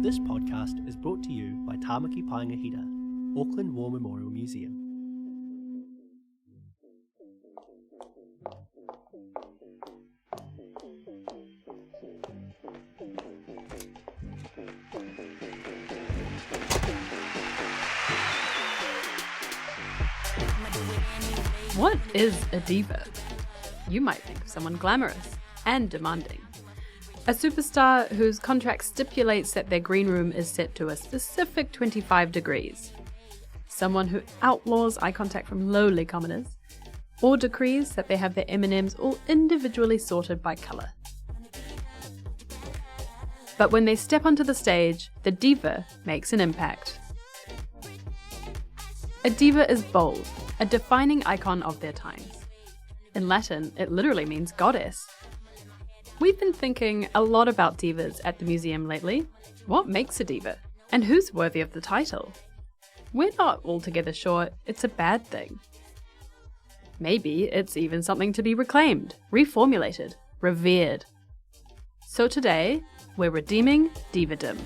This podcast is brought to you by Tāmaki Paingahira, Auckland War Memorial Museum. What is a diva? You might think of someone glamorous and demanding. A superstar whose contract stipulates that their green room is set to a specific 25 degrees. Someone who outlaws eye contact from lowly commoners, or decrees that they have their M&Ms all individually sorted by colour. But when they step onto the stage, the diva makes an impact. A diva is bold, a defining icon of their times. In Latin, it literally means goddess. We've been thinking a lot about divas at the museum lately. What makes a diva? And who's worthy of the title? We're not altogether sure it's a bad thing. Maybe it's even something to be reclaimed, reformulated, revered. So today, we're redeeming divadom,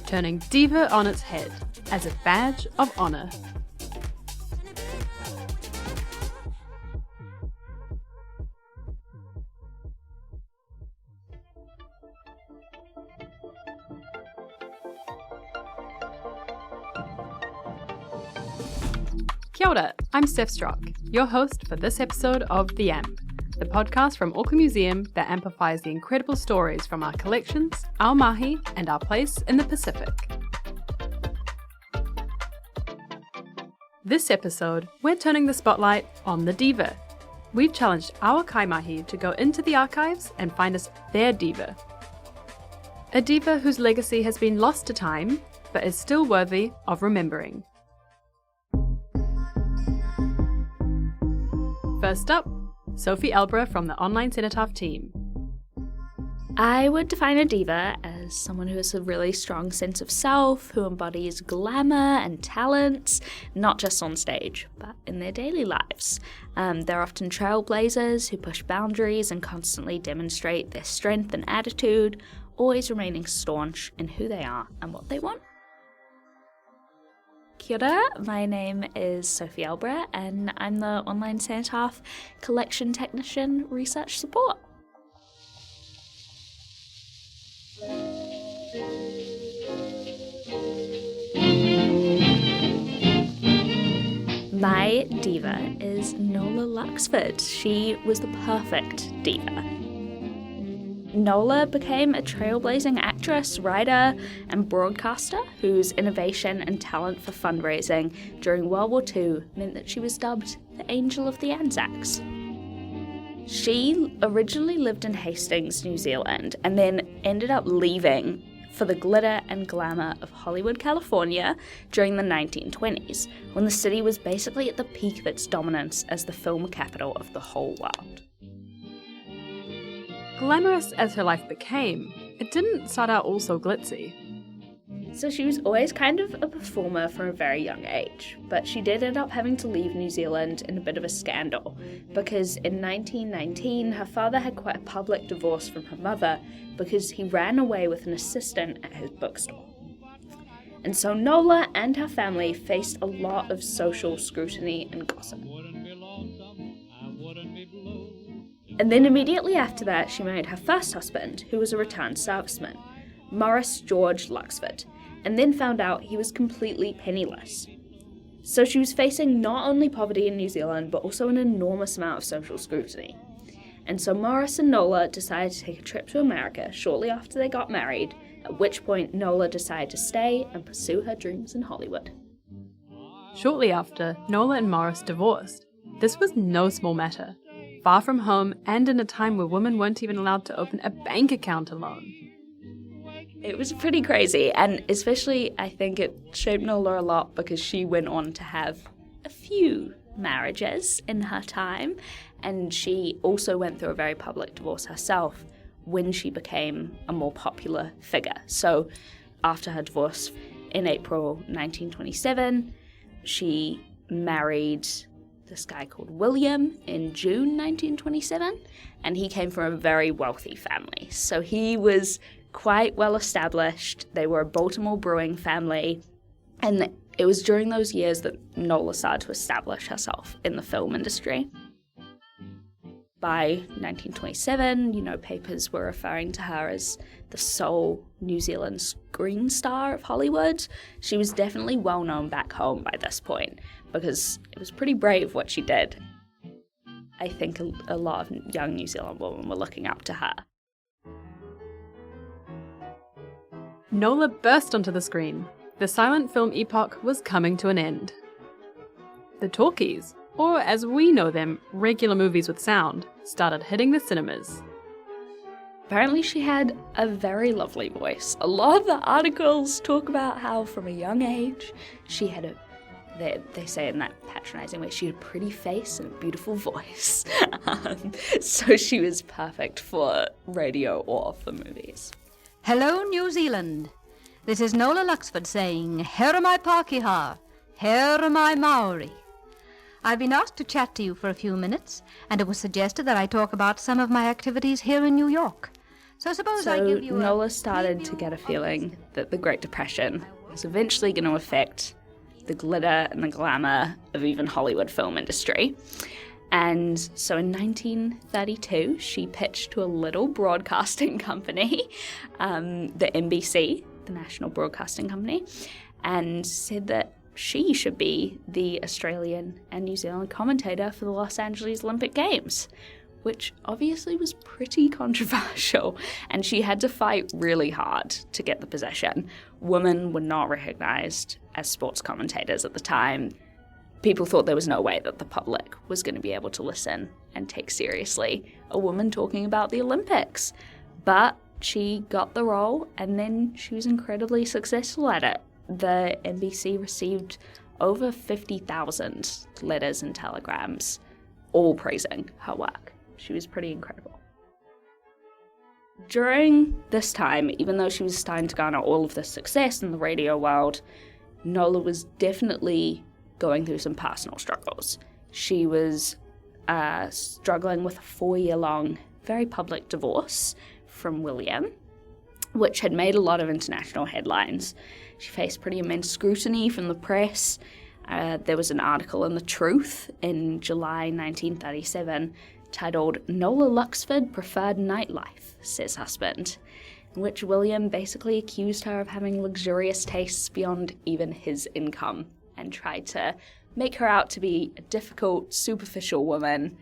turning diva on its head as a badge of honour. Kia ora, I'm Steph Strock, your host for this episode of The Amp, the podcast from Auckland Museum that amplifies the incredible stories from our collections, our mahi, and our place in the Pacific. This episode, we're turning the spotlight on the diva. We've challenged our kaimahi to go into the archives and find us their diva. A diva whose legacy has been lost to time, but is still worthy of remembering. First up, Sophie Elbra from the Online Cenotaph team. I would define a diva as someone who has a really strong sense of self, who embodies glamour and talents, not just on stage, but in their daily lives. They're often trailblazers who push boundaries and constantly demonstrate their strength and attitude, always remaining staunch in who they are and what they want. Kia ora, my name is Sophie Elbra and I'm the Online Cenotaph Collection Technician Research Support. My diva is Nola Luxford. She was the perfect diva. Nola became a trailblazing actress, writer, and broadcaster whose innovation and talent for fundraising during World War II meant that she was dubbed the Angel of the Anzacs. She originally lived in Hastings, New Zealand, and then ended up leaving for the glitter and glamour of Hollywood, California during the 1920s, when the city was basically at the peak of its dominance as the film capital of the whole world. Glamorous as her life became, it didn't start out all so glitzy. So she was always kind of a performer from a very young age, but she did end up having to leave New Zealand in a bit of a scandal, because in 1919 her father had quite a public divorce from her mother because he ran away with an assistant at his bookstore. And so Nola and her family faced a lot of social scrutiny and gossip. And then immediately after that, she married her first husband, who was a returned serviceman, Morris George Luxford, and then found out he was completely penniless. So she was facing not only poverty in New Zealand, but also an enormous amount of social scrutiny. And so Morris and Nola decided to take a trip to America shortly after they got married, at which point Nola decided to stay and pursue her dreams in Hollywood. Shortly after, Nola and Morris divorced. This was no small matter. Far from home, and in a time where women weren't even allowed to open a bank account alone. It was pretty crazy, and especially I think it shaped Nola a lot because she went on to have a few marriages in her time, and she also went through a very public divorce herself when she became a more popular figure. So after her divorce in April 1927, she married this guy called William in June 1927, and he came from a very wealthy family. So he was quite well established. They were a Baltimore brewing family, and it was during those years that Nola started to establish herself in the film industry. By 1927, papers were referring to her as the sole New Zealand screen star of Hollywood. She was definitely well known back home by this point, because it was pretty brave what she did. I think a lot of young New Zealand women were looking up to her. Nola burst onto the screen. The silent film epoch was coming to an end. The talkies, or as we know them, regular movies with sound, started hitting the cinemas. Apparently she had a very lovely voice. A lot of the articles talk about how from a young age she had they say in that patronising way, she had a pretty face and a beautiful voice. So she was perfect for radio or for movies. Hello, New Zealand. This is Nola Luxford saying, Here my Pakeha, here my Maori. I've been asked to chat to you for a few minutes, and it was suggested that I talk about some of my activities here in New York. So suppose I give you Nola started to get a feeling that the Great Depression was eventually going to affect the glitter and the glamour of even Hollywood film industry. And so in 1932, she pitched to a little broadcasting company, the NBC, the National Broadcasting Company, and said that she should be the Australian and New Zealand commentator for the Los Angeles Olympic Games, which obviously was pretty controversial, and she had to fight really hard to get the position. Women were not recognised as sports commentators at the time. People thought there was no way that the public was going to be able to listen and take seriously a woman talking about the Olympics. But she got the role, and then she was incredibly successful at it. The NBC received over 50,000 letters and telegrams, all praising her work. She was pretty incredible. During this time, even though she was starting to garner all of this success in the radio world, Nola was definitely going through some personal struggles. She was struggling with a 4-year-long, very public divorce from William, which had made a lot of international headlines. She faced pretty immense scrutiny from the press. There was an article in The Truth in July 1937 titled, Nola Luxford Preferred Nightlife, says husband, in which William basically accused her of having luxurious tastes beyond even his income and tried to make her out to be a difficult, superficial woman.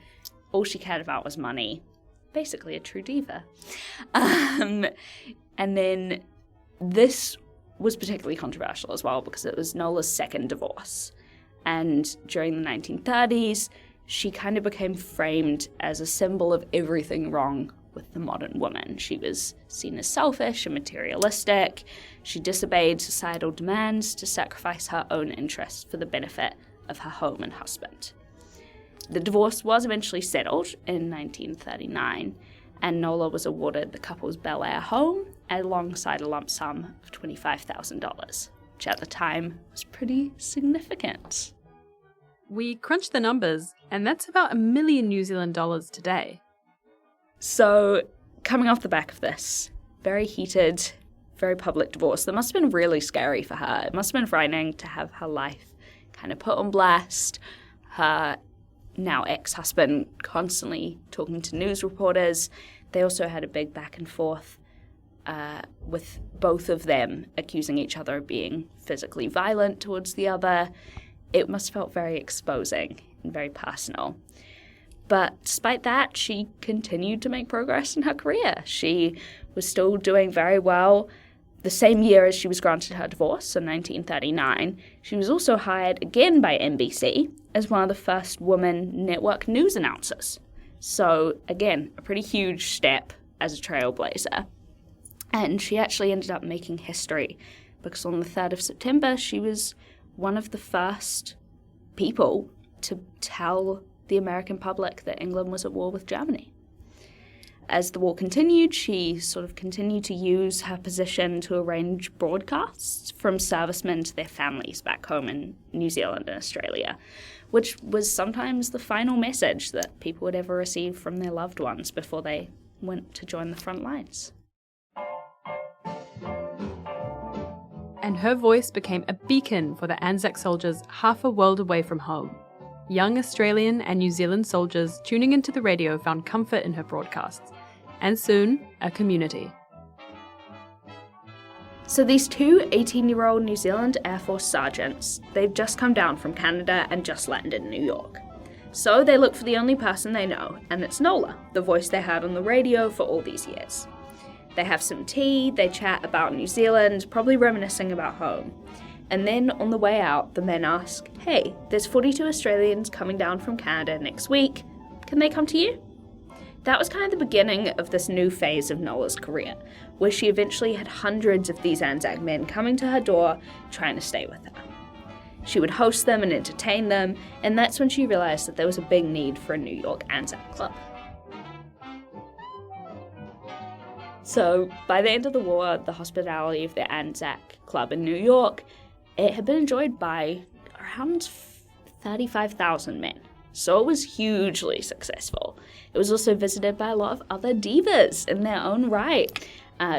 All she cared about was money. Basically a true diva. And then this was particularly controversial as well because it was Nola's second divorce. And during the 1930s, she kind of became framed as a symbol of everything wrong with the modern woman. She was seen as selfish and materialistic. She disobeyed societal demands to sacrifice her own interests for the benefit of her home and husband. The divorce was eventually settled in 1939, and Nola was awarded the couple's Bel Air home alongside a lump sum of $25,000, which at the time was pretty significant. We crunched the numbers, and that's about $1 million New Zealand dollars today. So, coming off the back of this very heated, very public divorce, that must have been really scary for her. It must have been frightening to have her life kind of put on blast, her now ex-husband constantly talking to news reporters. They also had a big back and forth with both of them accusing each other of being physically violent towards the other. It must have felt very exposing and very personal. But despite that, she continued to make progress in her career. She was still doing very well. The same year as she was granted her divorce, in 1939, she was also hired again by NBC as one of the first women network news announcers. So, again, a pretty huge step as a trailblazer. And she actually ended up making history because on the 3rd of September, she was one of the first people to tell the American public that England was at war with Germany. As the war continued, she sort of continued to use her position to arrange broadcasts from servicemen to their families back home in New Zealand and Australia, which was sometimes the final message that people would ever receive from their loved ones before they went to join the front lines. and her voice became a beacon for the Anzac soldiers half a world away from home. Young Australian and New Zealand soldiers tuning into the radio found comfort in her broadcasts, and soon, a community. So these two 18-year-old New Zealand Air Force sergeants, they've just come down from Canada and just landed in New York. So they look for the only person they know, and it's Nola, the voice they heard on the radio for all these years. They have some tea, they chat about New Zealand, probably reminiscing about home. And then on the way out, the men ask, hey, there's 42 Australians coming down from Canada next week. Can they come to you? That was kind of the beginning of this new phase of Nola's career, where she eventually had hundreds of these Anzac men coming to her door, trying to stay with her. She would host them and entertain them, and that's when she realised that there was a big need for a New York Anzac club. So, by the end of the war, the hospitality of the Anzac Club in New York, it had been enjoyed by around 35,000 men. So it was hugely successful. It was also visited by a lot of other divas in their own right.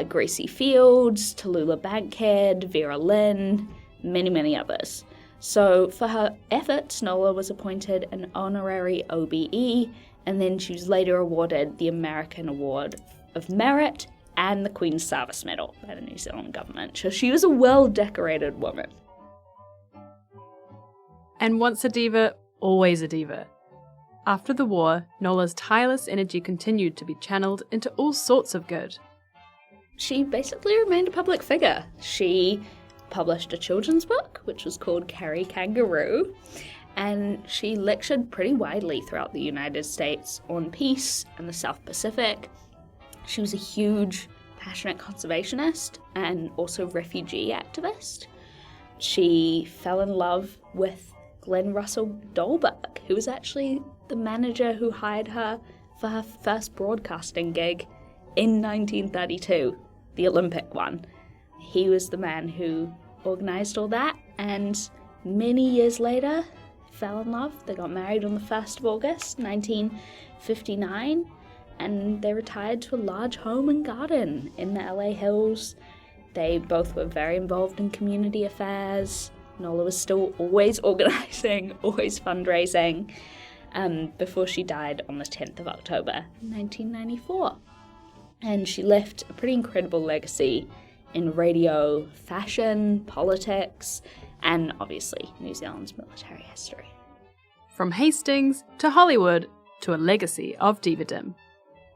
Gracie Fields, Tallulah Bankhead, Vera Lynn, many, many others. So for her efforts, Nola was appointed an honorary OBE, and then she was later awarded the American Award of Merit and the Queen's Service Medal by the New Zealand government. So she was a well-decorated woman. And once a diva, always a diva. After the war, Nola's tireless energy continued to be channeled into all sorts of good. She basically remained a public figure. She published a children's book, which was called Carrie Kangaroo, and she lectured pretty widely throughout the United States on peace and the South Pacific. She was a huge, passionate conservationist and also refugee activist. She fell in love with Glenn Russell Dolberg, who was actually the manager who hired her for her first broadcasting gig in 1932, the Olympic one. He was the man who organised all that, and many years later, fell in love. They got married on the 1st of August, 1959, and they retired to a large home and garden in the LA Hills. They both were very involved in community affairs. Nola was still always organising, always fundraising, before she died on the 10th of October, 1994. And she left a pretty incredible legacy in radio, fashion, politics, and obviously New Zealand's military history. From Hastings to Hollywood to a legacy of divadom.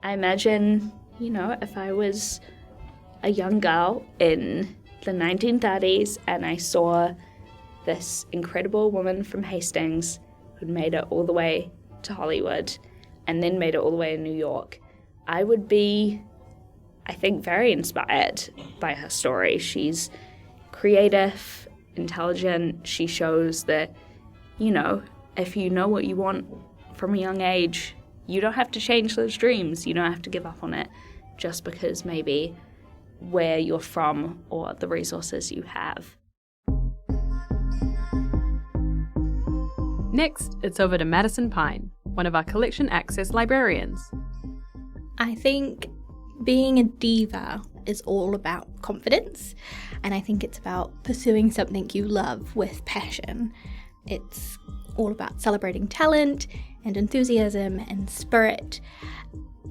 I imagine, if I was a young girl in the 1930s and I saw this incredible woman from Hastings who'd made it all the way to Hollywood and then made it all the way in New York, I would be, I think, very inspired by her story. She's creative, intelligent. She shows that, if you know what you want from a young age, you don't have to change those dreams. You don't have to give up on it just because maybe where you're from or the resources you have. Next, it's over to Madison Pine, one of our collection access librarians. I think being a diva is all about confidence, and I think it's about pursuing something you love with passion. It's all about celebrating talent and enthusiasm and spirit.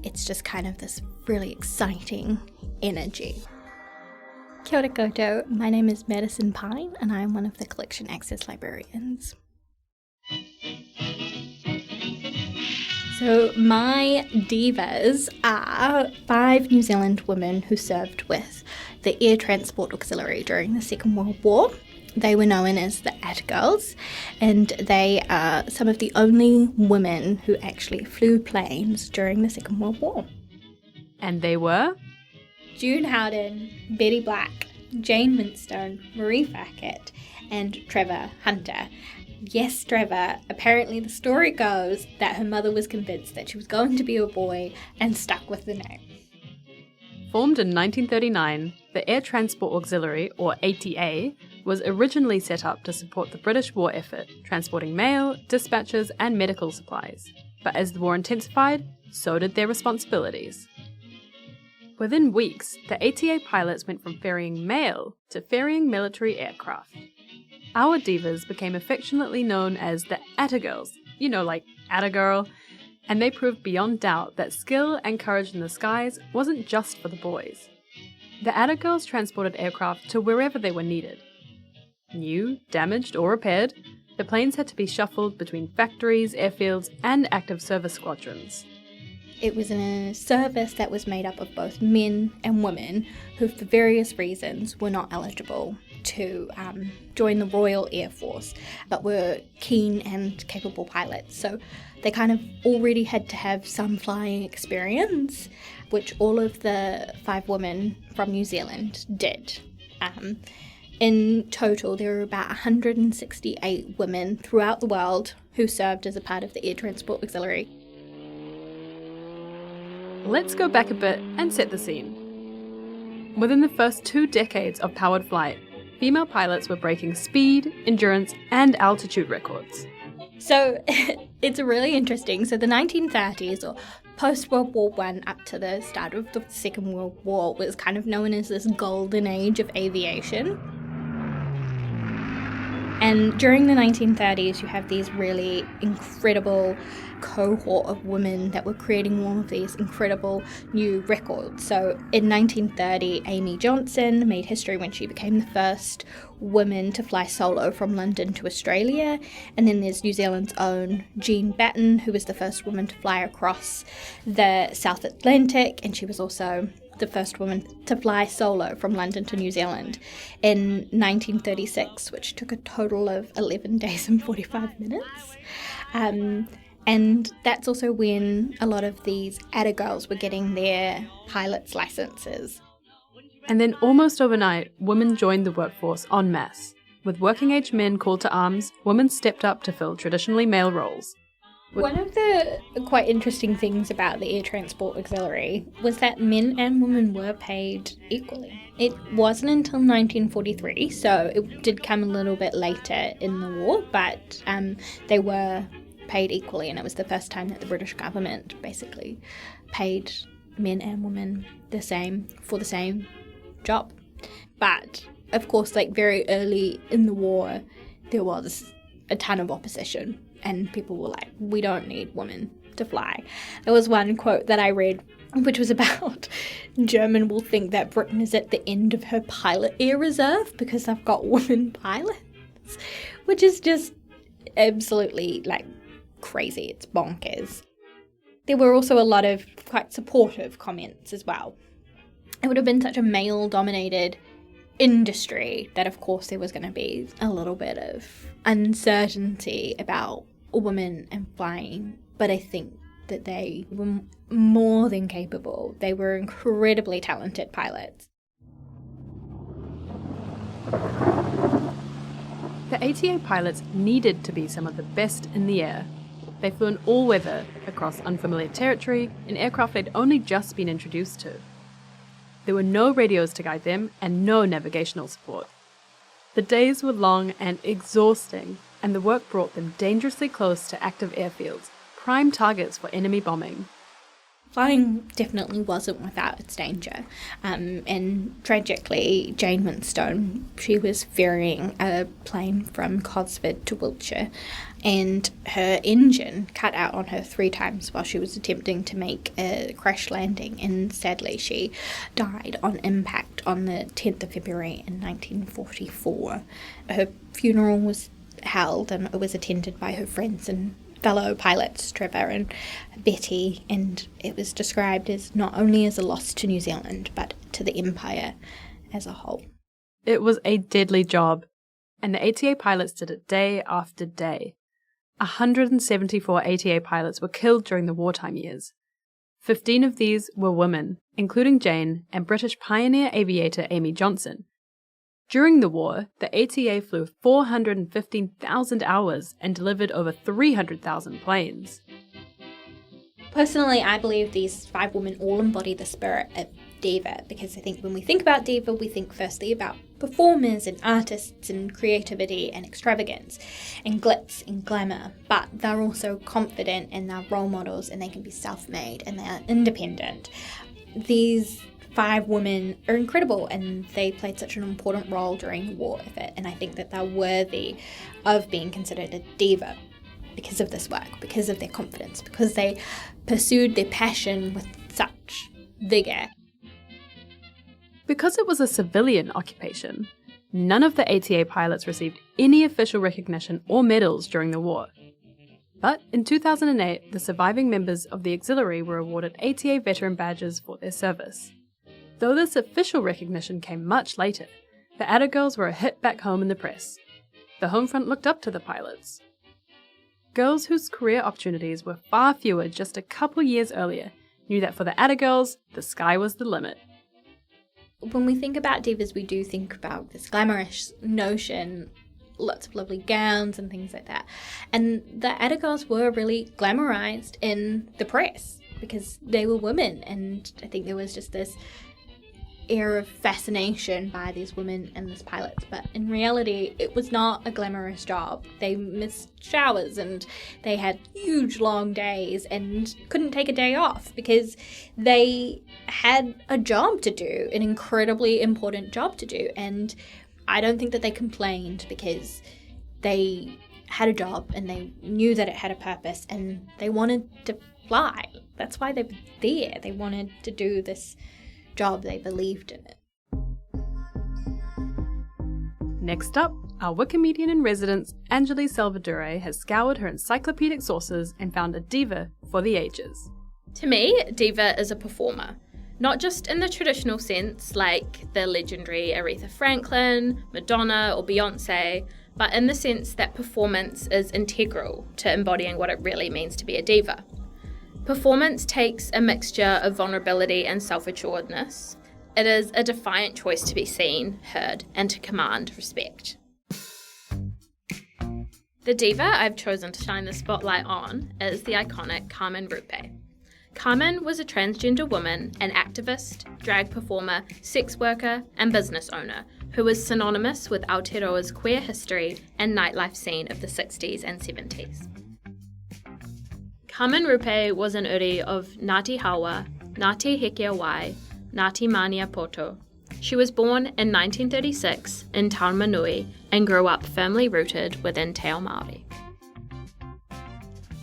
It's just kind of this really exciting energy. Kia ora koutou, my name is Madison Pine and I'm one of the collection access librarians. So my divas are 5 New Zealand women who served with the Air Transport Auxiliary during the Second World War. They were known as the Atta Girls, and they are some of the only women who actually flew planes during the Second World War. And they were? June Howden, Betty Black, Jane Winstone, Marie Fackett, and Trevor Hunter. Yes, Trevor. Apparently the story goes that her mother was convinced that she was going to be a boy and stuck with the name. Formed in 1939, the Air Transport Auxiliary, or ATA, was originally set up to support the British war effort, transporting mail, dispatches, and medical supplies. But as the war intensified, so did their responsibilities. Within weeks, the ATA pilots went from ferrying mail to ferrying military aircraft. Our divas became affectionately known as the Atta Girls, like Atta Girl, and they proved beyond doubt that skill and courage in the skies wasn't just for the boys. The Atta Girls transported aircraft to wherever they were needed. New, damaged, or repaired, the planes had to be shuffled between factories, airfields, and active service squadrons. It was a service that was made up of both men and women who, for various reasons, were not eligible to join the Royal Air Force, but were keen and capable pilots. So they kind of already had to have some flying experience, which all of the 5 women from New Zealand did. In total, there were about 168 women throughout the world who served as a part of the Air Transport Auxiliary. Let's go back a bit and set the scene. Within the first 2 decades of powered flight, female pilots were breaking speed, endurance, and altitude records. So it's really interesting. So the 1930s, or post-World War I up to the start of the Second World War, was kind of known as this golden age of aviation. And during the 1930s, you have these really incredible cohort of women that were creating all of these incredible new records. So in 1930, Amy Johnson made history when she became the first woman to fly solo from London to Australia. And then there's New Zealand's own Jean Batten, who was the first woman to fly across the South Atlantic, and she was also the first woman to fly solo from London to New Zealand in 1936, which took a total of 11 days and 45 minutes. And that's also when a lot of these Atta girls were getting their pilot's licenses. And then almost overnight, women joined the workforce en masse. With working-age men called to arms, women stepped up to fill traditionally male roles. One of the quite interesting things about the Air Transport Auxiliary was that men and women were paid equally. It wasn't until 1943, so it did come a little bit later in the war, but they were paid equally, and it was the first time that the British government basically paid men and women the same for the same job. But, of course, very early in the war, there was a ton of opposition. And people were like, we don't need women to fly. There was one quote that I read, which was about German will think that Britain is at the end of her pilot air reserve because they've got women pilots, which is just absolutely crazy. It's bonkers. There were also a lot of quite supportive comments as well. It would have been such a male-dominated industry that, of course, there was going to be a little bit of uncertainty about women and flying, but I think that they were more than capable. They were incredibly talented pilots. The ATA pilots needed to be some of the best in the air. They flew in all weather, across unfamiliar territory, in aircraft they'd only just been introduced to. There were no radios to guide them and no navigational support. The days were long and exhausting, and the work brought them dangerously close to active airfields, prime targets for enemy bombing. Flying definitely wasn't without its danger, and tragically, Jane Winstone, she was ferrying a plane from Cosford to Wiltshire, and her engine cut out on her 3 times while she was attempting to make a crash landing, and sadly she died on impact on the 10th of February in 1944. Her funeral was held and it was attended by her friends and fellow pilots, Trevor and Betty, and it was described as not only as a loss to New Zealand, but to the Empire as a whole. It was a deadly job, and the ATA pilots did it day after day. 174 ATA pilots were killed during the wartime years. 15 of these were women, including Jane and British pioneer aviator Amy Johnson. During the war, the ATA flew 415,000 hours and delivered over 300,000 planes. Personally, I believe these 5 women all embody the spirit of Diva, because I think when we think about Diva, we think firstly about performers and artists and creativity and extravagance and glitz and glamour, but they're also confident and they're role models and they can be self-made and they're independent. These 5 women are incredible, and they played such an important role during the war effort, and I think that they're worthy of being considered a diva because of this work, because of their confidence, because they pursued their passion with such vigour. Because it was a civilian occupation, none of the ATA pilots received any official recognition or medals during the war. But in 2008, the surviving members of the auxiliary were awarded ATA veteran badges for their service. Though this official recognition came much later, the ATA girls were a hit back home in the press. The home front looked up to the pilots. Girls whose career opportunities were far fewer just a couple years earlier knew that for the ATA girls, the sky was the limit. When we think about divas, we do think about this glamorous notion, lots of lovely gowns and things like that. And the ATA girls were really glamorized in the press because they were women, and I think there was just this air of fascination by these women and these pilots, but in reality it was not a glamorous job. They missed showers and they had huge long days and couldn't take a day off because they had a job to do, an incredibly important job to do, and I don't think that they complained because they had a job and they knew that it had a purpose and they wanted to fly. That's why they were there. They wanted to do this job, they believed in it. Next up, our Wikimedian in residence, Anjali Salvadore, has scoured her encyclopedic sources and found a diva for the ages. To me, diva is a performer. Not just in the traditional sense, like the legendary Aretha Franklin, Madonna, or Beyonce, but in the sense that performance is integral to embodying what it really means to be a diva. Performance takes a mixture of vulnerability and self-assuredness. It is a defiant choice to be seen, heard, and to command respect. The diva I've chosen to shine the spotlight on is the iconic Carmen Rupe. Carmen was a transgender woman, an activist, drag performer, sex worker, and business owner who was synonymous with Aotearoa's queer history and nightlife scene of the 60s and 70s. Carmen Rupe was an uri of Ngāti Hawa, Ngāti Hekeawai, Ngāti Mania Poto. She was born in 1936 in Taumarunui and grew up firmly rooted within Te Ao Māori.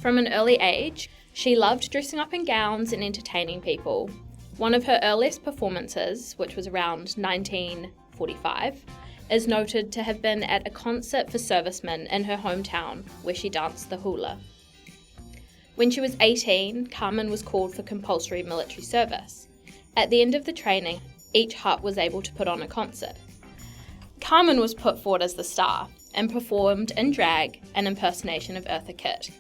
From an early age, she loved dressing up in gowns and entertaining people. One of her earliest performances, which was around 1945, is noted to have been at a concert for servicemen in her hometown where she danced the hula. When she was 18, Carmen was called for compulsory military service. At the end of the training, each hut was able to put on a concert. Carmen was put forward as the star and performed in drag an impersonation of Eartha Kitt.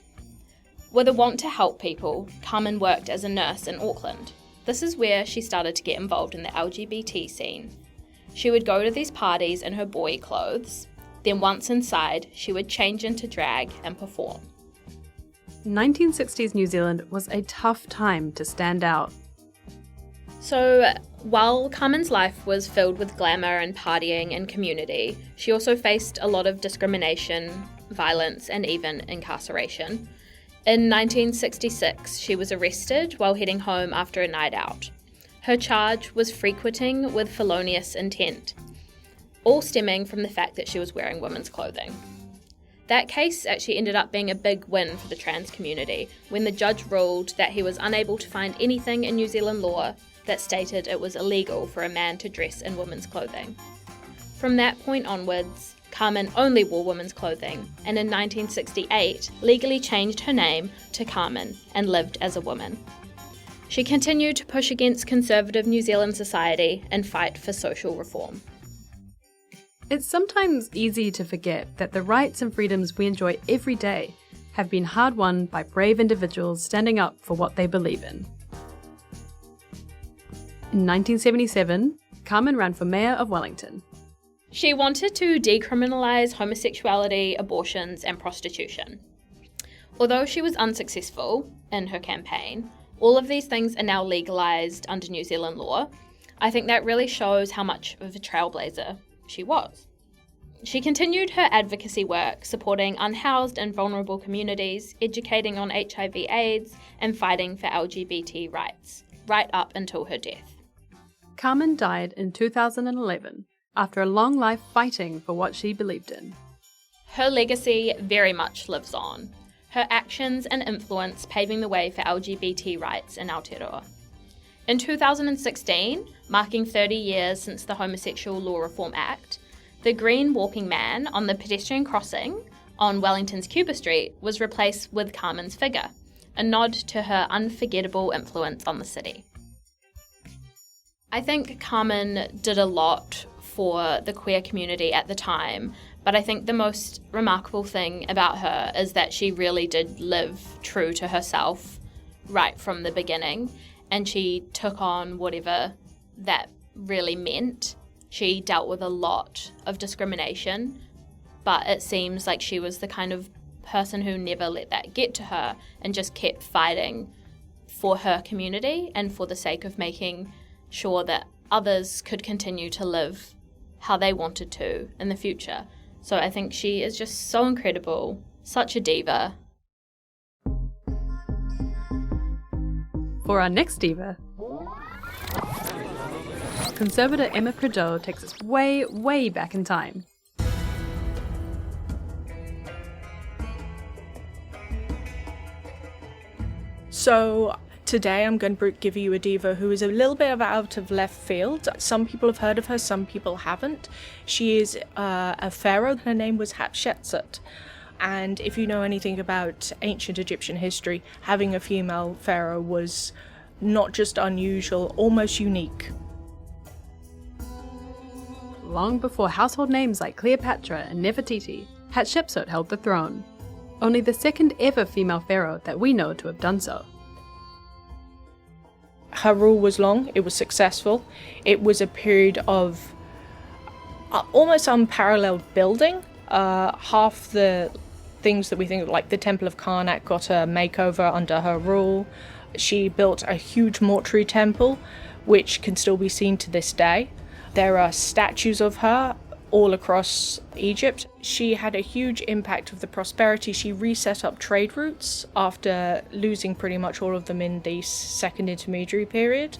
With a want to help people, Carmen worked as a nurse in Auckland. This is where she started to get involved in the LGBT scene. She would go to these parties in her boy clothes, then once inside, she would change into drag and perform. 1960s New Zealand was a tough time to stand out. So, while Carmen's life was filled with glamour and partying and community, she also faced a lot of discrimination, violence, and even incarceration. In 1966, she was arrested while heading home after a night out. Her charge was frequenting with felonious intent, all stemming from the fact that she was wearing women's clothing. That case actually ended up being a big win for the trans community when the judge ruled that he was unable to find anything in New Zealand law that stated it was illegal for a man to dress in women's clothing. From that point onwards, Carmen only wore women's clothing, and in 1968 legally changed her name to Carmen and lived as a woman. She continued to push against conservative New Zealand society and fight for social reform. It's sometimes easy to forget that the rights and freedoms we enjoy every day have been hard-won by brave individuals standing up for what they believe in. In 1977, Carmen ran for mayor of Wellington. She wanted to decriminalise homosexuality, abortions, and prostitution. Although she was unsuccessful in her campaign, all of these things are now legalised under New Zealand law. I think that really shows how much of a trailblazer she was. She continued her advocacy work, supporting unhoused and vulnerable communities, educating on HIV/AIDS, and fighting for LGBT rights, right up until her death. Carmen died in 2011 after a long life fighting for what she believed in. Her legacy very much lives on, her actions and influence paving the way for LGBT rights in Aotearoa. In 2016, marking 30 years since the Homosexual Law Reform Act, the green walking man on the pedestrian crossing on Wellington's Cuba Street was replaced with Carmen's figure, a nod to her unforgettable influence on the city. I think Carmen did a lot for the queer community at the time, but I think the most remarkable thing about her is that she really did live true to herself right from the beginning, and she took on whatever that really meant. She dealt with a lot of discrimination, but it seems like she was the kind of person who never let that get to her and just kept fighting for her community and for the sake of making sure that others could continue to live how they wanted to in the future. So I think she is just so incredible, such a diva. For our next diva, conservator Emma Prideaux takes us way, way back in time. So today I'm going to give you a diva who is a little bit out of left field. Some people have heard of her, some people haven't. She is a pharaoh. Her name was Hatshepsut. And if you know anything about ancient Egyptian history, having a female pharaoh was not just unusual, almost unique. Long before household names like Cleopatra and Nefertiti, Hatshepsut held the throne. Only the second ever female pharaoh that we know to have done so. Her rule was long, it was successful. It was a period of almost unparalleled building. Half the things that we think of, like the Temple of Karnak, got a makeover under her rule. She built a huge mortuary temple, which can still be seen to this day. There are statues of her all across Egypt. She had a huge impact of the prosperity. She reset up trade routes after losing pretty much all of them in the second intermediary period.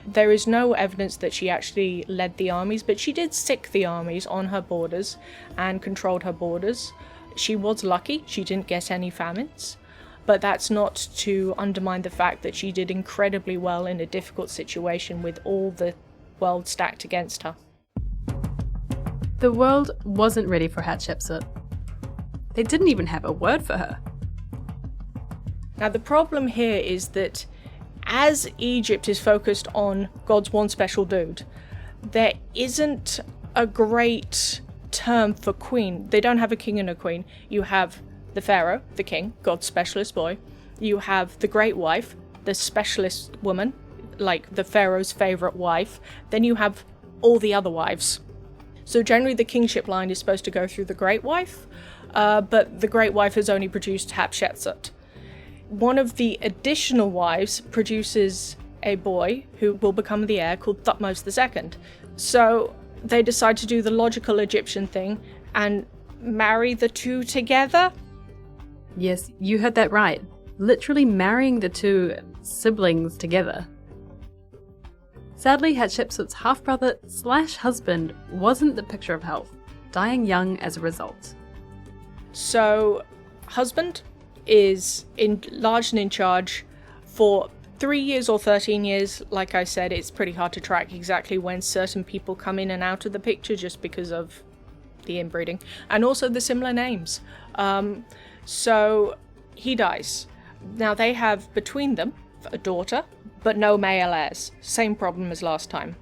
There is no evidence that she actually led the armies, but she did sick the armies on her borders and controlled her borders. She was lucky, she didn't get any famines, but that's not to undermine the fact that she did incredibly well in a difficult situation with all the world stacked against her. The world wasn't ready for Hatshepsut. They didn't even have a word for her. Now the problem here is that as Egypt is focused on God's one special dude, there isn't a great term for queen. They don't have a king and a queen. You have the pharaoh, the king, God's specialist boy. You have the great wife, the specialist woman, like the pharaoh's favorite wife. Then you have all the other wives. So generally the kingship line is supposed to go through the great wife, but the great wife has only produced Hatshepsut. One of the additional wives produces a boy who will become the heir called Thutmose II. So they decide to do the logical Egyptian thing and marry the two together. Yes, you heard that right. Literally marrying the two siblings together. Sadly, Hatshepsut's half-brother / husband wasn't the picture of health, dying young as a result. So, husband is enlarged and in charge for 3 years or 13 years. Like I said, it's pretty hard to track exactly when certain people come in and out of the picture just because of the inbreeding and also the similar names. So he dies. Now they have between them a daughter, but no male heirs. Same problem as last time.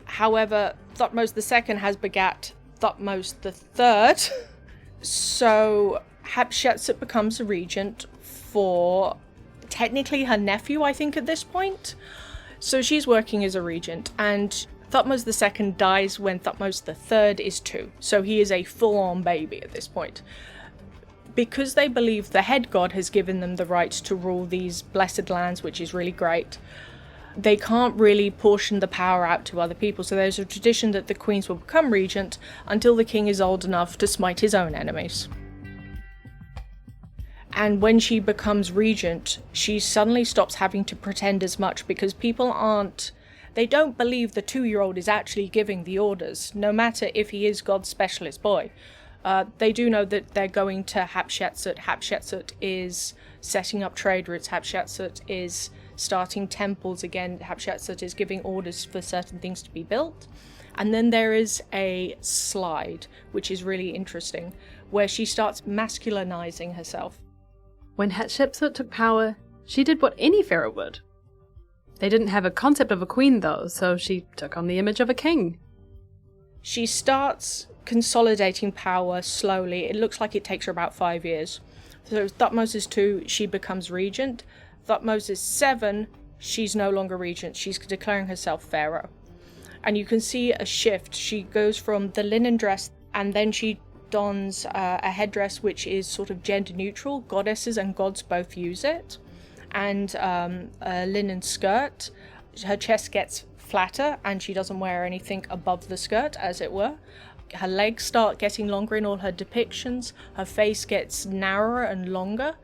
However, Thutmose II has begat Thutmose III, so Hatshepsut becomes a regent for technically her nephew, I think, at this point. So she's working as a regent, and Thutmose II dies when Thutmose III is 2, so he is a full-on baby at this point. Because they believe the head god has given them the right to rule these blessed lands, which is really great, they can't really portion the power out to other people. So there's a tradition that the queens will become regent until the king is old enough to smite his own enemies. And when she becomes regent, she suddenly stops having to pretend as much because people aren't they don't believe the 2-year-old is actually giving the orders, no matter if he is God's specialist boy. They do know that they're going to Hatshepsut. Hatshepsut is setting up trade routes. Hatshepsut is starting temples again. Hatshepsut is giving orders for certain things to be built. And then there is a slide, which is really interesting, where she starts masculinizing herself. When Hatshepsut took power, she did what any pharaoh would. They didn't have a concept of a queen, though, so she took on the image of a king. She starts consolidating power slowly. It looks like it takes her about 5 years. So Thutmose is 2, she becomes regent. Thutmose is 7, she's no longer regent. She's declaring herself pharaoh. And you can see a shift. She goes from the linen dress, and then she dons a headdress which is sort of gender neutral. Goddesses and gods both use it. And a linen skirt. Her chest gets flatter, and she doesn't wear anything above the skirt, as it were. Her legs start getting longer in all her depictions. Her face gets narrower and longer.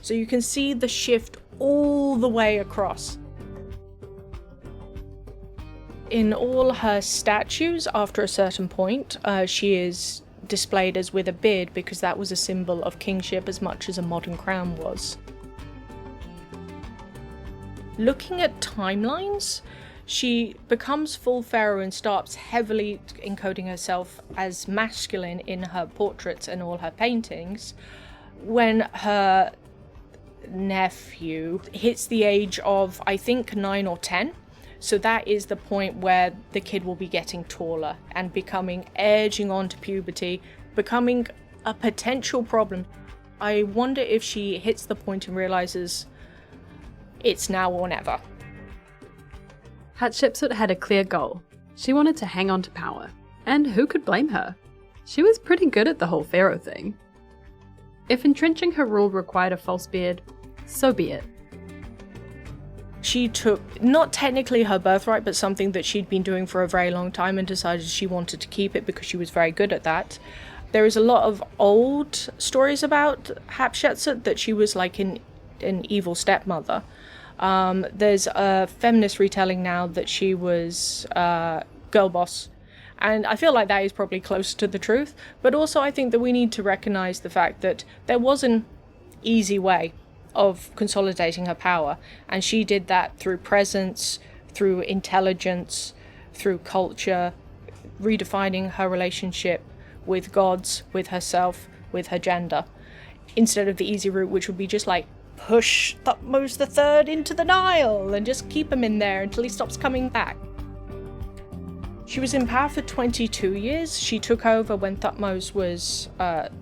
So you can see the shift all the way across. In all her statues, after a certain point, she is displayed as with a beard, because that was a symbol of kingship as much as a modern crown was. Looking at timelines, she becomes full pharaoh and starts heavily encoding herself as masculine in her portraits and all her paintings when her nephew hits the age of, I think, 9 or 10. So that is the point where the kid will be getting taller and edging on to puberty, becoming a potential problem. I wonder if she hits the point and realizes it's now or never. Hatshepsut had a clear goal. She wanted to hang on to power. And who could blame her? She was pretty good at the whole pharaoh thing. If entrenching her rule required a false beard, so be it. She took, not technically her birthright, but something that she'd been doing for a very long time, and decided she wanted to keep it because she was very good at that. There is a lot of old stories about Hatshepsut that she was like an evil stepmother. There's a feminist retelling now that she was girl boss. And I feel like that is probably closer to the truth. But also I think that we need to recognize the fact that there was an easy way of consolidating her power. And she did that through presence, through intelligence, through culture, redefining her relationship with gods, with herself, with her gender. Instead of the easy route, which would be just like, push Thutmose III into the Nile and just keep him in there until he stops coming back. She was in power for 22 years. She took over when Thutmose was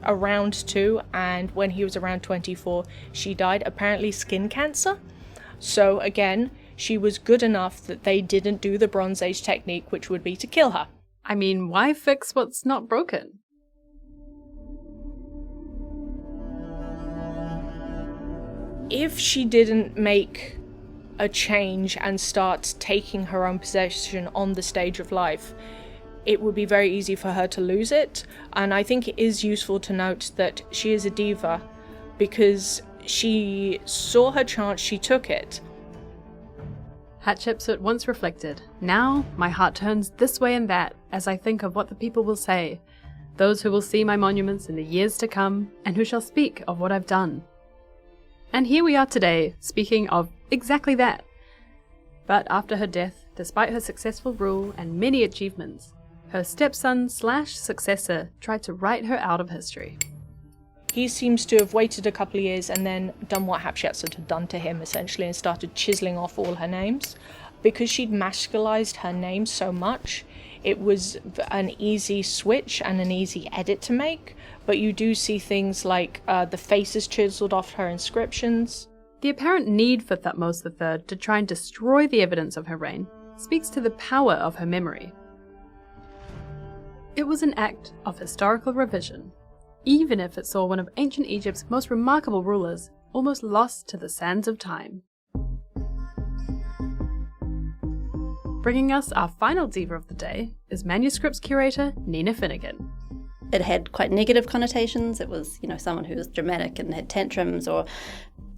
around 2, and when he was around 24, she died, apparently skin cancer. So again, she was good enough that they didn't do the Bronze Age technique, which would be to kill her. I mean, why fix what's not broken? If she didn't make a change and start taking her own possession on the stage of life, it would be very easy for her to lose it. And I think it is useful to note that she is a diva because she saw her chance, she took it. Hatshepsut once reflected, "Now my heart turns this way and that as I think of what the people will say, those who will see my monuments in the years to come, and who shall speak of what I've done." And here we are today, speaking of exactly that. But after her death, despite her successful rule and many achievements, her stepson/successor tried to write her out of history. He seems to have waited a couple of years and then done what Hatshepsut had done to him, essentially, and started chiseling off all her names. Because she'd masculized her name so much, it was an easy switch and an easy edit to make. But you do see things like the faces chiseled off her inscriptions. The apparent need for Thutmose III to try and destroy the evidence of her reign speaks to the power of her memory. It was an act of historical revision, even if it saw one of ancient Egypt's most remarkable rulers almost lost to the sands of time. Bringing us our final diva of the day is manuscripts curator Nina Finnegan. It had quite negative connotations. It was, someone who was dramatic and had tantrums, but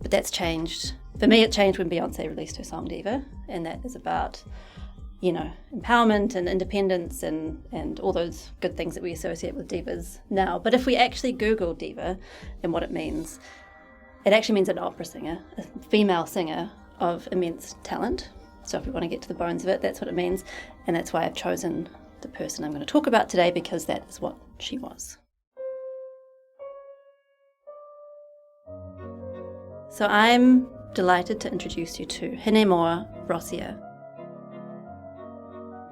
that's changed. For me, it changed when Beyonce released her song Diva, and that is about empowerment and independence and all those good things that we associate with divas now. But if we actually Google diva and what it actually means an opera singer, a female singer of immense talent. So if we want to get to the bones of it, that's what it means. And that's why I've chosen the person I'm going to talk about today, because that is what she was. So I'm delighted to introduce you to Hinemoa Rossia.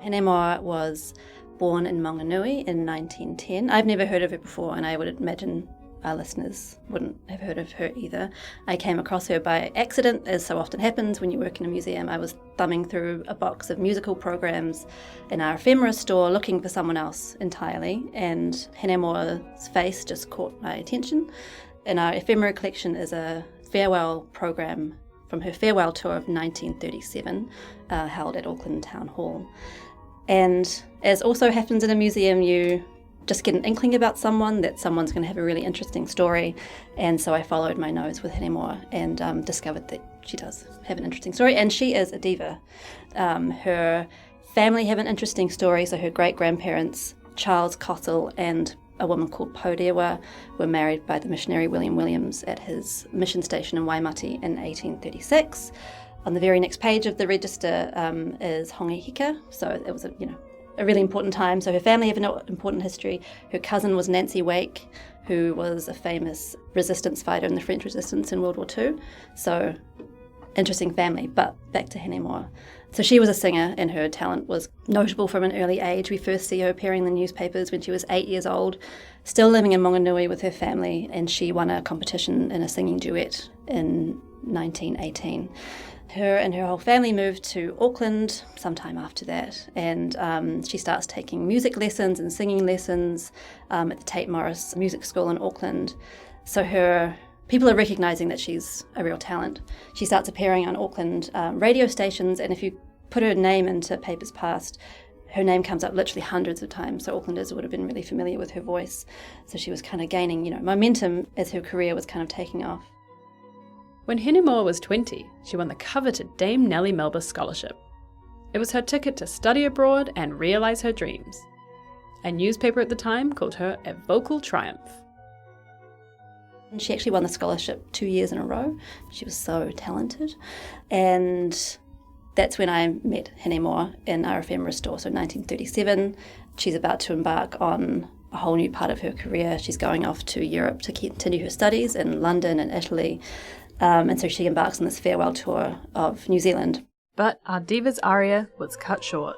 Hinemoa was born in Maunganui in 1910. I've never heard of her before, and I would imagine our listeners wouldn't have heard of her either. I came across her by accident, as so often happens when you work in a museum. I was thumbing through a box of musical programs in our ephemera store looking for someone else entirely, and Hinemoa's face just caught my attention. And our ephemera collection is a farewell program from her farewell tour of 1937, held at Auckland Town Hall. And as also happens in a museum, you just get an inkling about someone, that someone's going to have a really interesting story. And so I followed my nose with Hinemoa and discovered that she does have an interesting story, and she is a diva. Her family have an interesting story. So her great-grandparents, Charles Cottle and a woman called Podewa, were married by the missionary William Williams at his mission station in Waimati in 1836. On the very next page of the register is Hongi Hika, so it was a really important time. So her family have an important history. Her cousin was Nancy Wake, who was a famous resistance fighter in the French resistance in World War II. So interesting family, but back to Hinemoa. So she was a singer, and her talent was notable from an early age. We first see her appearing in the newspapers when she was 8 years old, still living in Maunganui with her family, and she won a competition in a singing duet in 1918. Her and her whole family moved to Auckland sometime after that, and she starts taking music lessons and singing lessons at the Tate Morris Music School in Auckland. So people are recognising that she's a real talent. She starts appearing on Auckland radio stations, and if you put her name into Papers Past, her name comes up literally hundreds of times, so Aucklanders would have been really familiar with her voice. So she was kind of gaining, momentum as her career was kind of taking off. When Hinemoa was 20, she won the coveted Dame Nellie Melba Scholarship. It was her ticket to study abroad and realise her dreams. A newspaper at the time called her a vocal triumph. And she actually won the scholarship 2 years in a row. She was so talented. And that's when I met Hinemoa in our ephemera store, so 1937. She's about to embark on a whole new part of her career. She's going off to Europe to continue her studies in London and Italy. And so she embarks on this farewell tour of New Zealand. But our diva's aria was cut short.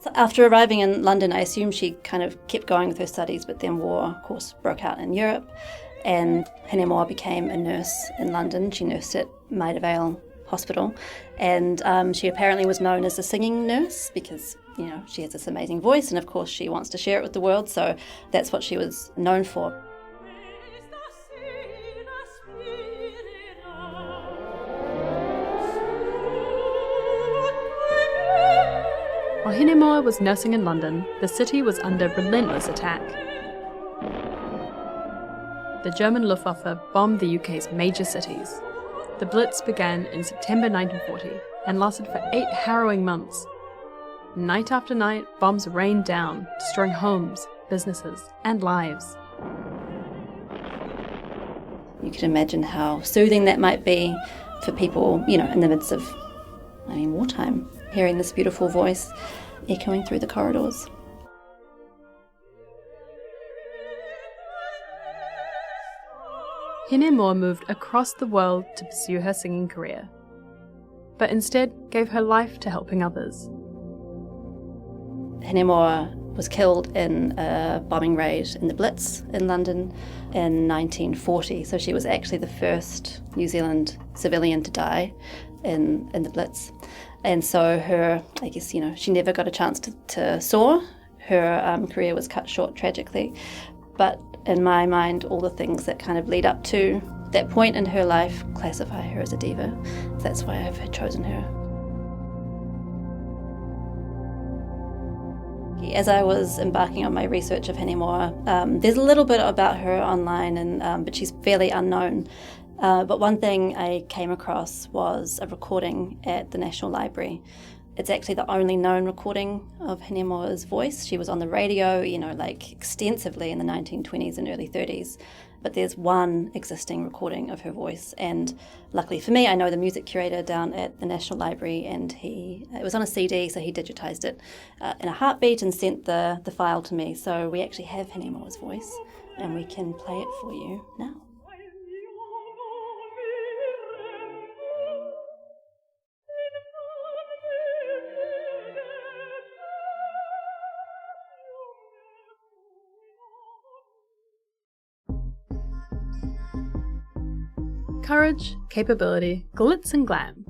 So after arriving in London, I assume she kind of kept going with her studies, but then war, of course, broke out in Europe, and Hinemoa became a nurse in London. She nursed at Maida Vale Hospital, and she apparently was known as a singing nurse because, she has this amazing voice, and of course she wants to share it with the world, so that's what she was known for. While Hinemoa was nursing in London, the city was under relentless attack. The German Luftwaffe bombed the UK's major cities. The Blitz began in September 1940 and lasted for 8 harrowing months. Night after night, bombs rained down, destroying homes, businesses, and lives. You can imagine how soothing that might be for people, in the midst of, wartime, hearing this beautiful voice echoing through the corridors. Hinemoa moved across the world to pursue her singing career, but instead gave her life to helping others. Hinemoa was killed in a bombing raid in the Blitz in London in 1940, so she was actually the first New Zealand civilian to die in the Blitz. And so she never got a chance to soar. Her career was cut short tragically. But in my mind, all the things that kind of lead up to that point in her life classify her as a diva. That's why I've chosen her. As I was embarking on my research of Hinemoa, there's a little bit about her online, but she's fairly unknown. But one thing I came across was a recording at the National Library. It's actually the only known recording of Hinemoa's voice. She was on the radio, extensively in the 1920s and early 30s. But there's one existing recording of her voice. And luckily for me, I know the music curator down at the National Library, and it was on a CD, so he digitized it in a heartbeat and sent the file to me. So we actually have Hinemoa's voice, and we can play it for you now. Courage, capability, glitz and glam.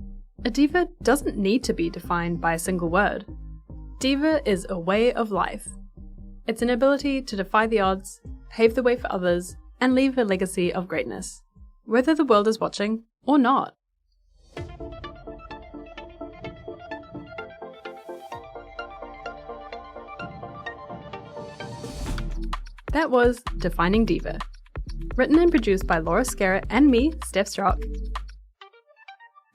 A diva doesn't need to be defined by a single word. Diva is a way of life. It's an ability to defy the odds, pave the way for others, and leave a legacy of greatness, whether the world is watching or not. That was Defining Diva. Written and produced by Laura Skerritt and me, Steph Strock.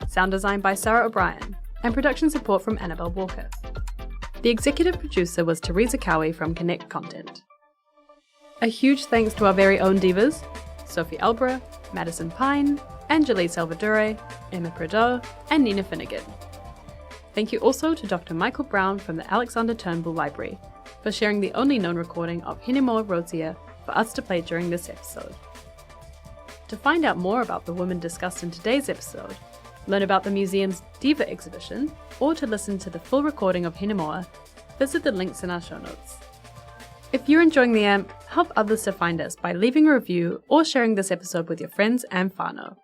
Sound design by Sarah O'Brien, and production support from Annabelle Walker. The executive producer was Teresa Cowie from Connect Content. A huge thanks to our very own divas, Sophie Albra, Madison Pine, Angelique Salvadore, Emma Prideaux, and Nina Finnegan. Thank you also to Dr. Michael Brown from the Alexander Turnbull Library for sharing the only known recording of Hinemoa Rosia for us to play during this episode. To find out more about the women discussed in today's episode, learn about the museum's Diva exhibition, or to listen to the full recording of Hinemoa, visit the links in our show notes. If you're enjoying the AMP, help others to find us by leaving a review or sharing this episode with your friends and whānau.